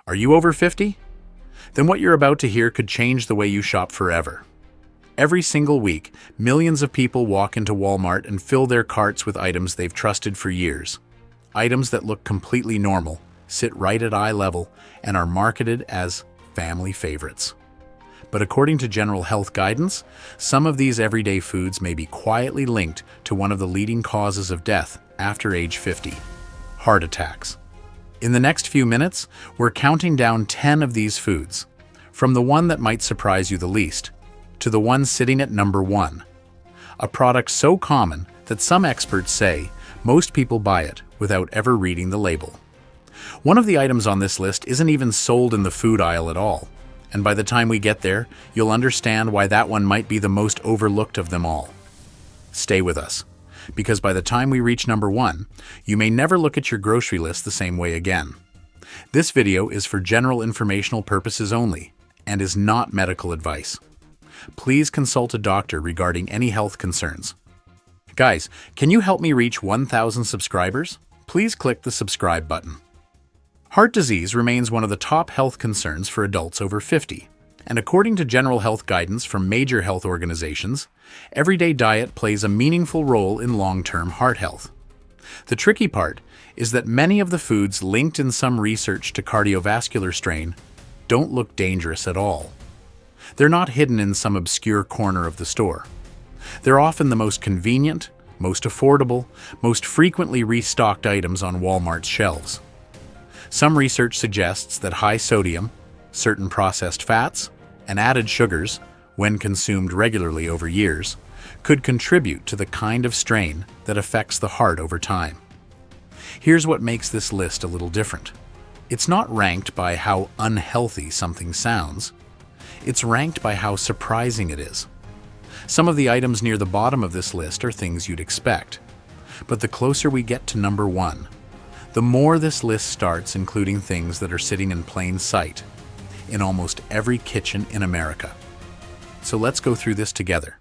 Are you over 50? Then what you're about to hear could change the way you shop forever. Every single week, millions of people walk into Walmart and fill their carts with items they've trusted for years. Items that look completely normal, sit right at eye level, and are marketed as family favorites. But according to general health guidance, some of these everyday foods may be quietly linked to one of the leading causes of death after age 50: heart attacks. In the next few minutes, we're counting down 10 of these foods, from the one that might surprise you the least, to the one sitting at number 1. A product so common that some experts say most people buy it without ever reading the label. One of the items on this list isn't even sold in the food aisle at all, and by the time we get there, you'll understand why that one might be the most overlooked of them all. Stay with us, because by the time we reach number 1, you may never look at your grocery list the same way again. This video is for general informational purposes only, and is not medical advice. Please consult a doctor regarding any health concerns. Guys, can you help me reach 1,000 subscribers? Please click the subscribe button. Heart disease remains one of the top health concerns for adults over 50, and according to general health guidance from major health organizations, everyday diet plays a meaningful role in long-term heart health. The tricky part is that many of the foods linked in some research to cardiovascular strain don't look dangerous at all. They're not hidden in some obscure corner of the store. They're often the most convenient, most affordable, most frequently restocked items on Walmart's shelves. Some research suggests that high sodium, certain processed fats, and added sugars, when consumed regularly over years, could contribute to the kind of strain that affects the heart over time. Here's what makes this list a little different. It's not ranked by how unhealthy something sounds. It's ranked by how surprising it is. Some of the items near the bottom of this list are things you'd expect. But the closer we get to number 1, the more this list starts including things that are sitting in plain sight in almost every kitchen in America. So let's go through this together,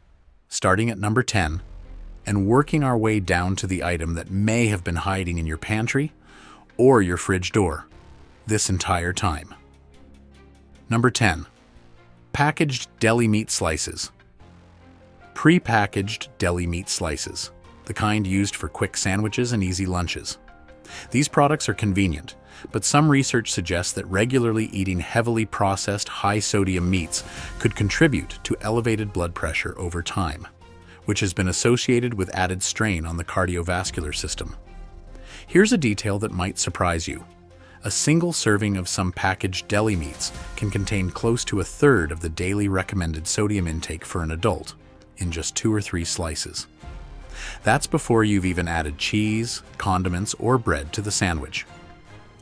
starting at number 10 and working our way down to the item that may have been hiding in your pantry or your fridge door this entire time. Number 10. Packaged deli meat slices. Pre-packaged deli meat slices, the kind used for quick sandwiches and easy lunches. These products are convenient, but some research suggests that regularly eating heavily processed high-sodium meats could contribute to elevated blood pressure over time, which has been associated with added strain on the cardiovascular system. Here's a detail that might surprise you. A single serving of some packaged deli meats can contain close to a third of the daily recommended sodium intake for an adult in just 2 or 3 slices. That's before you've even added cheese, condiments, or bread to the sandwich.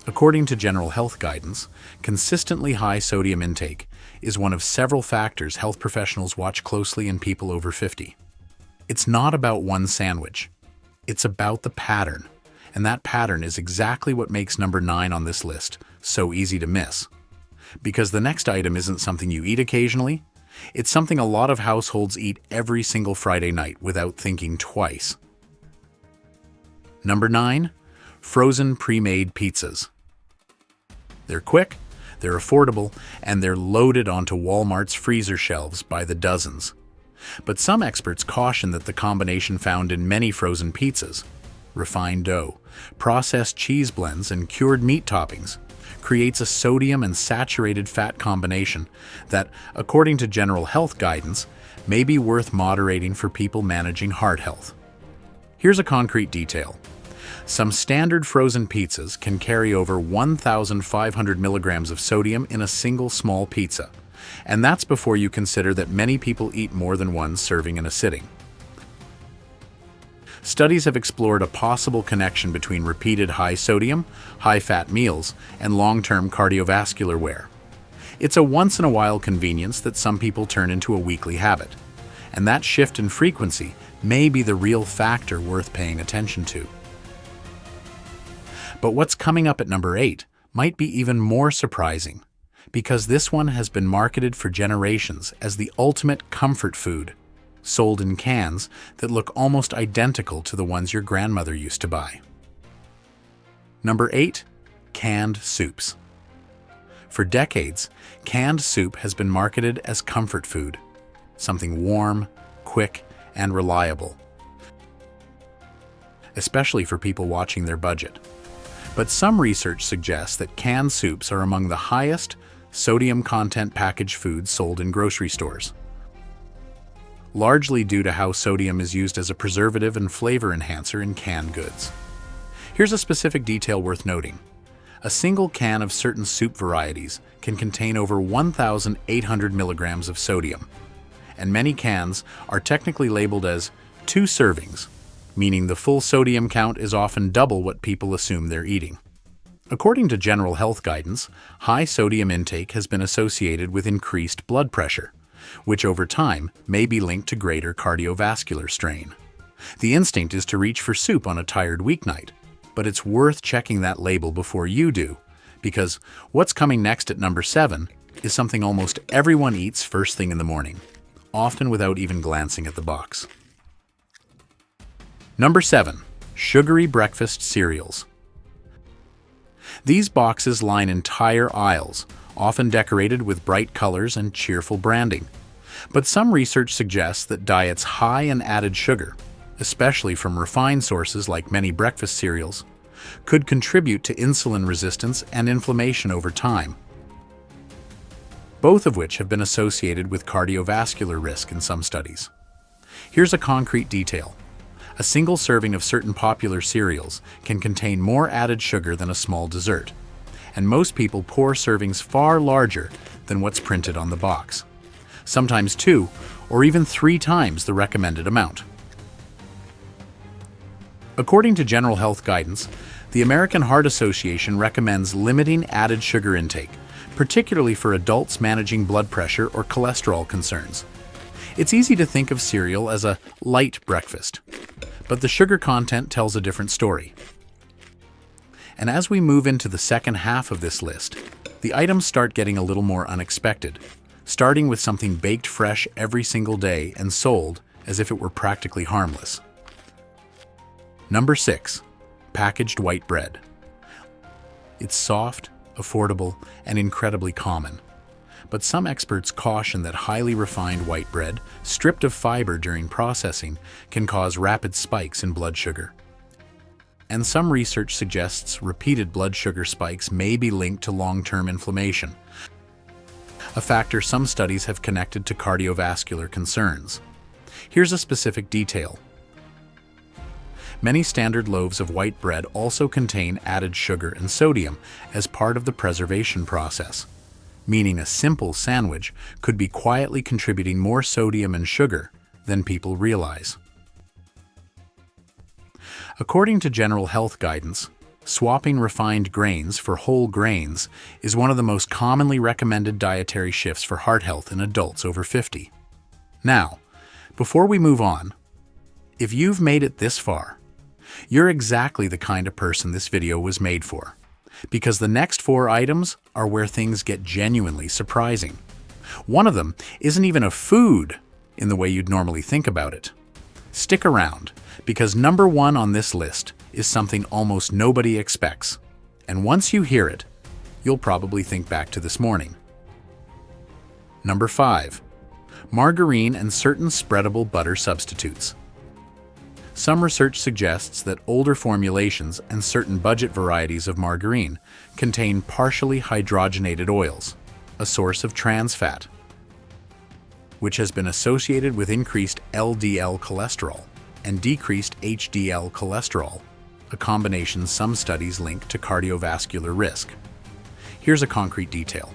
According to general health guidance, consistently high sodium intake is one of several factors health professionals watch closely in people over 50. It's not about one sandwich. It's about the pattern, and that pattern is exactly what makes number 9 on this list so easy to miss. Because the next item isn't something you eat occasionally, it's something a lot of households eat every single Friday night without thinking twice. Number 9. Frozen pre-made pizzas. They're quick, they're affordable, and they're loaded onto Walmart's freezer shelves by the dozens. But some experts caution that the combination found in many frozen pizzas, refined dough, processed cheese blends, and cured meat toppings, creates a sodium and saturated fat combination that, according to general health guidance, may be worth moderating for people managing heart health. Here's a concrete detail. Some standard frozen pizzas can carry over 1,500 milligrams of sodium in a single small pizza, and that's before you consider that many people eat more than one serving in a sitting. Studies have explored a possible connection between repeated high-sodium, high-fat meals and long-term cardiovascular wear. It's a once-in-a-while convenience that some people turn into a weekly habit, and that shift in frequency may be the real factor worth paying attention to. But what's coming up at number 8 might be even more surprising, because this one has been marketed for generations as the ultimate comfort food, sold in cans that look almost identical to the ones your grandmother used to buy. Number 8. Canned soups. For decades, canned soup has been marketed as comfort food, something warm, quick, and reliable, especially for people watching their budget. But some research suggests that canned soups are among the highest sodium content packaged foods sold in grocery stores, largely due to how sodium is used as a preservative and flavor enhancer in canned goods. Here's a specific detail worth noting. A single can of certain soup varieties can contain over 1,800 milligrams of sodium, and many cans are technically labeled as 2 servings, meaning the full sodium count is often double what people assume they're eating. According to general health guidance, high sodium intake has been associated with increased blood pressure, which over time may be linked to greater cardiovascular strain. The instinct is to reach for soup on a tired weeknight, but it's worth checking that label before you do, because what's coming next at number 7 is something almost everyone eats first thing in the morning, often without even glancing at the box. Number 7. Sugary breakfast cereals. These boxes line entire aisles, often decorated with bright colors and cheerful branding. But some research suggests that diets high in added sugar, especially from refined sources like many breakfast cereals, could contribute to insulin resistance and inflammation over time, both of which have been associated with cardiovascular risk in some studies. Here's a concrete detail. A single serving of certain popular cereals can contain more added sugar than a small dessert, and most people pour servings far larger than what's printed on the box, sometimes 2 or even 3 times the recommended amount. According to general health guidance, the American Heart Association recommends limiting added sugar intake, particularly for adults managing blood pressure or cholesterol concerns. It's easy to think of cereal as a light breakfast, but the sugar content tells a different story. And as we move into the second half of this list, the items start getting a little more unexpected, starting with something baked fresh every single day and sold as if it were practically harmless. Number 6. Packaged white bread. It's soft, affordable, and incredibly common. But some experts caution that highly refined white bread, stripped of fiber during processing, can cause rapid spikes in blood sugar. And some research suggests repeated blood sugar spikes may be linked to long-term inflammation, a factor some studies have connected to cardiovascular concerns. Here's a specific detail. Many standard loaves of white bread also contain added sugar and sodium as part of the preservation process, meaning a simple sandwich could be quietly contributing more sodium and sugar than people realize. According to general health guidance, swapping refined grains for whole grains is one of the most commonly recommended dietary shifts for heart health in adults over 50. Now, before we move on, if you've made it this far, you're exactly the kind of person this video was made for, because the next 4 items are where things get genuinely surprising. One of them isn't even a food in the way you'd normally think about it. Stick around, because number 1 on this list is something almost nobody expects, and once you hear it, you'll probably think back to this morning. Number 5. Margarine and certain spreadable butter substitutes. Some research suggests that older formulations and certain budget varieties of margarine contain partially hydrogenated oils, a source of trans fat, which has been associated with increased LDL cholesterol and decreased HDL cholesterol, a combination some studies link to cardiovascular risk. Here's a concrete detail.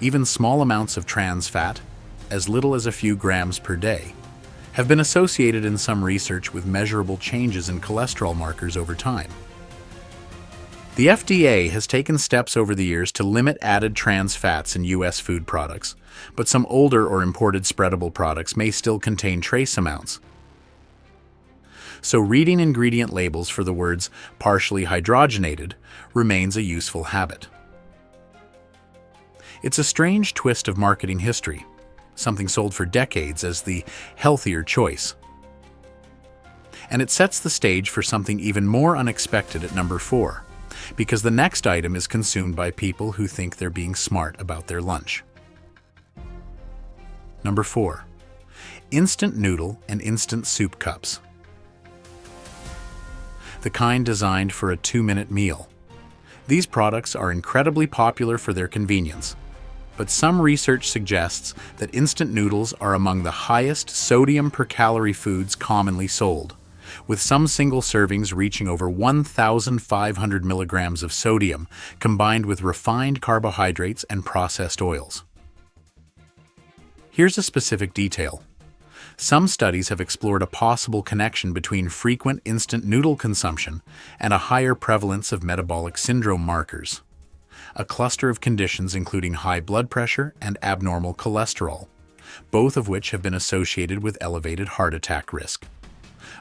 Even small amounts of trans fat, as little as a few grams per day, have been associated in some research with measurable changes in cholesterol markers over time. The FDA has taken steps over the years to limit added trans fats in U.S. food products, but some older or imported spreadable products may still contain trace amounts. So reading ingredient labels for the words partially hydrogenated remains a useful habit. It's a strange twist of marketing history, something sold for decades as the healthier choice. And it sets the stage for something even more unexpected at number 4, because the next item is consumed by people who think they're being smart about their lunch. Number 4. Instant noodle and instant soup cups. The kind designed for a 2-minute meal. These products are incredibly popular for their convenience, but some research suggests that instant noodles are among the highest sodium per calorie foods commonly sold, with some single servings reaching over 1,500 milligrams of sodium combined with refined carbohydrates and processed oils. Here's a specific detail. Some studies have explored a possible connection between frequent instant noodle consumption and a higher prevalence of metabolic syndrome markers, a cluster of conditions including high blood pressure and abnormal cholesterol, both of which have been associated with elevated heart attack risk.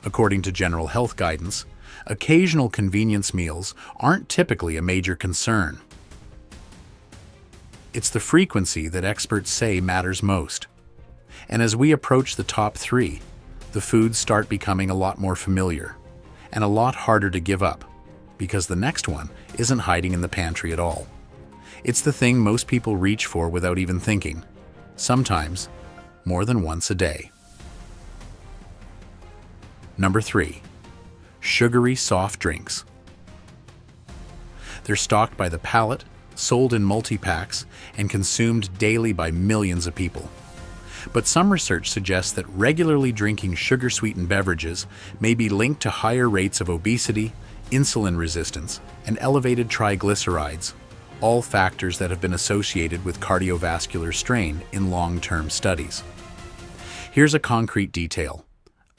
According to general health guidance, occasional convenience meals aren't typically a major concern. It's the frequency that experts say matters most. And as we approach the top 3, the foods start becoming a lot more familiar and a lot harder to give up, because the next one isn't hiding in the pantry at all. It's the thing most people reach for without even thinking, sometimes more than once a day. Number 3. Sugary soft drinks. They're stocked by the pallet, sold in multi-packs, and consumed daily by millions of people. But some research suggests that regularly drinking sugar-sweetened beverages may be linked to higher rates of obesity, insulin resistance, and elevated triglycerides, all factors that have been associated with cardiovascular strain in long-term studies. Here's a concrete detail.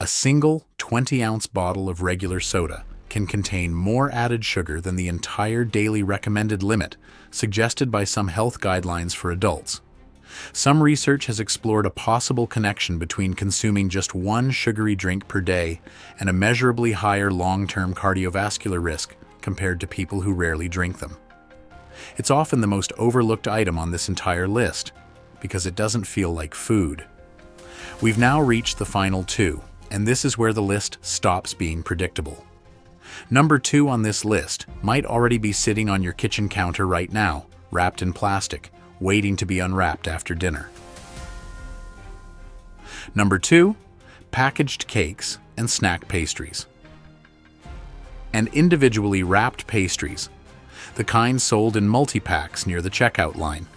A single 20-ounce bottle of regular soda can contain more added sugar than the entire daily recommended limit suggested by some health guidelines for adults. Some research has explored a possible connection between consuming just one sugary drink per day and a measurably higher long-term cardiovascular risk compared to people who rarely drink them. It's often the most overlooked item on this entire list because it doesn't feel like food. We've now reached the final 2, and this is where the list stops being predictable. Number 2 on this list might already be sitting on your kitchen counter right now, wrapped in plastic, waiting to be unwrapped after dinner. Number 2, packaged cakes and snack pastries. And individually wrapped pastries, the kind sold in multi-packs near the checkout line.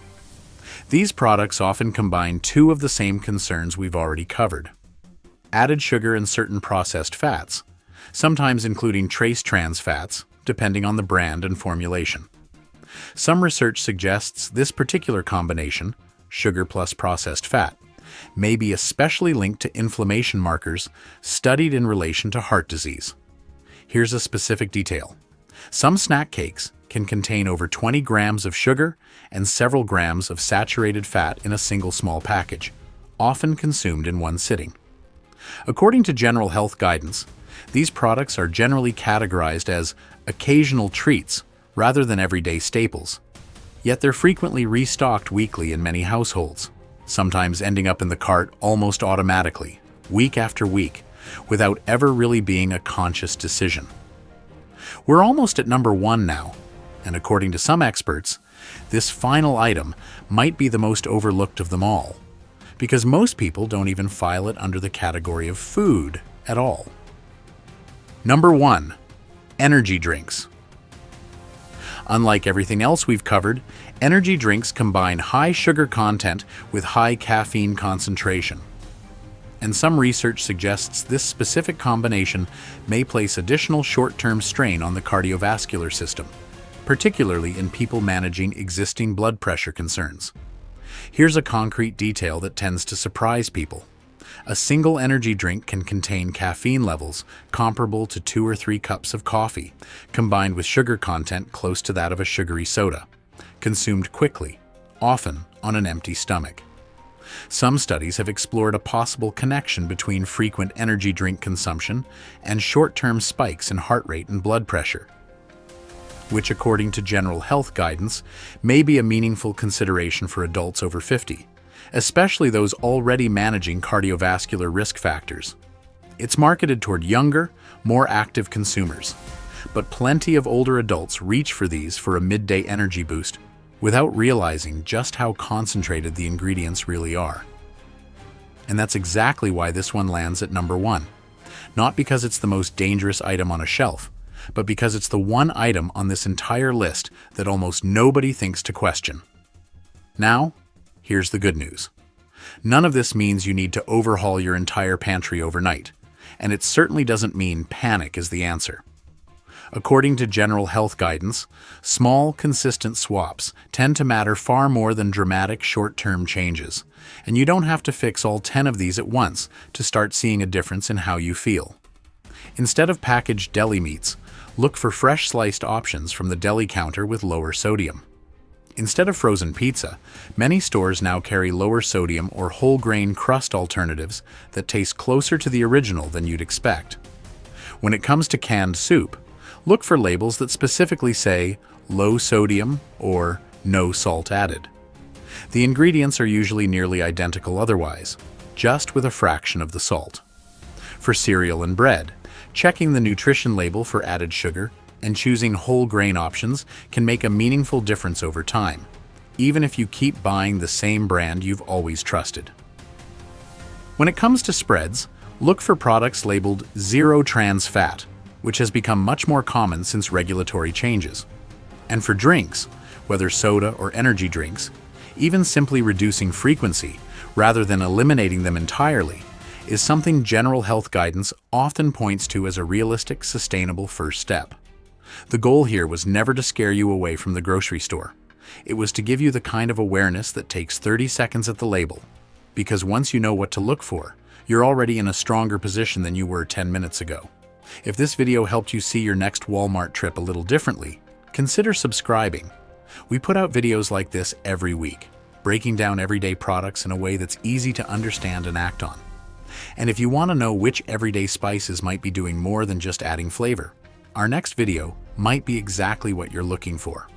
These products often combine 2 of the same concerns we've already covered: added sugar and certain processed fats, sometimes including trace trans fats, depending on the brand and formulation. Some research suggests this particular combination, sugar plus processed fat, may be especially linked to inflammation markers studied in relation to heart disease. Here's a specific detail. Some snack cakes can contain over 20 grams of sugar and several grams of saturated fat in a single small package, often consumed in one sitting. According to general health guidance, these products are generally categorized as occasional treats rather than everyday staples. Yet they're frequently restocked weekly in many households, sometimes ending up in the cart almost automatically, week after week, without ever really being a conscious decision. We're almost at number 1 now, and according to some experts, this final item might be the most overlooked of them all, because most people don't even file it under the category of food at all. Number 1, energy drinks. Unlike everything else we've covered, energy drinks combine high sugar content with high caffeine concentration. And some research suggests this specific combination may place additional short-term strain on the cardiovascular system, particularly in people managing existing blood pressure concerns. Here's a concrete detail that tends to surprise people. A single energy drink can contain caffeine levels comparable to 2 or 3 cups of coffee, combined with sugar content close to that of a sugary soda, consumed quickly, often on an empty stomach. Some studies have explored a possible connection between frequent energy drink consumption and short-term spikes in heart rate and blood pressure, which, according to general health guidance, may be a meaningful consideration for adults over 50. Especially those already managing cardiovascular risk factors. It's marketed toward younger, more active consumers, But plenty of older adults reach for these for a midday energy boost without realizing just how concentrated the ingredients really are. And that's exactly why this one lands at number 1. Not because it's the most dangerous item on a shelf, but because it's the one item on this entire list that almost nobody thinks to question. Now, here's the good news. None of this means you need to overhaul your entire pantry overnight, and it certainly doesn't mean panic is the answer. According to general health guidance, small, consistent swaps tend to matter far more than dramatic short-term changes, and you don't have to fix all 10 of these at once to start seeing a difference in how you feel. Instead of packaged deli meats, look for fresh sliced options from the deli counter with lower sodium. Instead of frozen pizza, many stores now carry lower sodium or whole grain crust alternatives that taste closer to the original than you'd expect. When it comes to canned soup, look for labels that specifically say low sodium or no salt added. The ingredients are usually nearly identical otherwise, just with a fraction of the salt. For cereal and bread, checking the nutrition label for added sugar and choosing whole grain options can make a meaningful difference over time, even if you keep buying the same brand you've always trusted. When it comes to spreads, look for products labeled zero trans fat, which has become much more common since regulatory changes. And for drinks, whether soda or energy drinks, even simply reducing frequency rather than eliminating them entirely is something general health guidance often points to as a realistic, sustainable first step. The goal here was never to scare you away from the grocery store. It was to give you the kind of awareness that takes 30 seconds at the label, because once you know what to look for, you're already in a stronger position than you were 10 minutes ago. If this video helped you see your next Walmart trip a little differently, consider subscribing. We put out videos like this every week, breaking down everyday products in a way that's easy to understand and act on. And if you want to know which everyday spices might be doing more than just adding flavor, our next video might be exactly what you're looking for.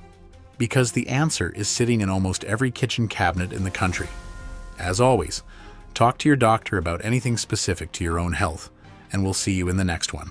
Because the answer is sitting in almost every kitchen cabinet in the country. As always, talk to your doctor about anything specific to your own health, and we'll see you in the next one.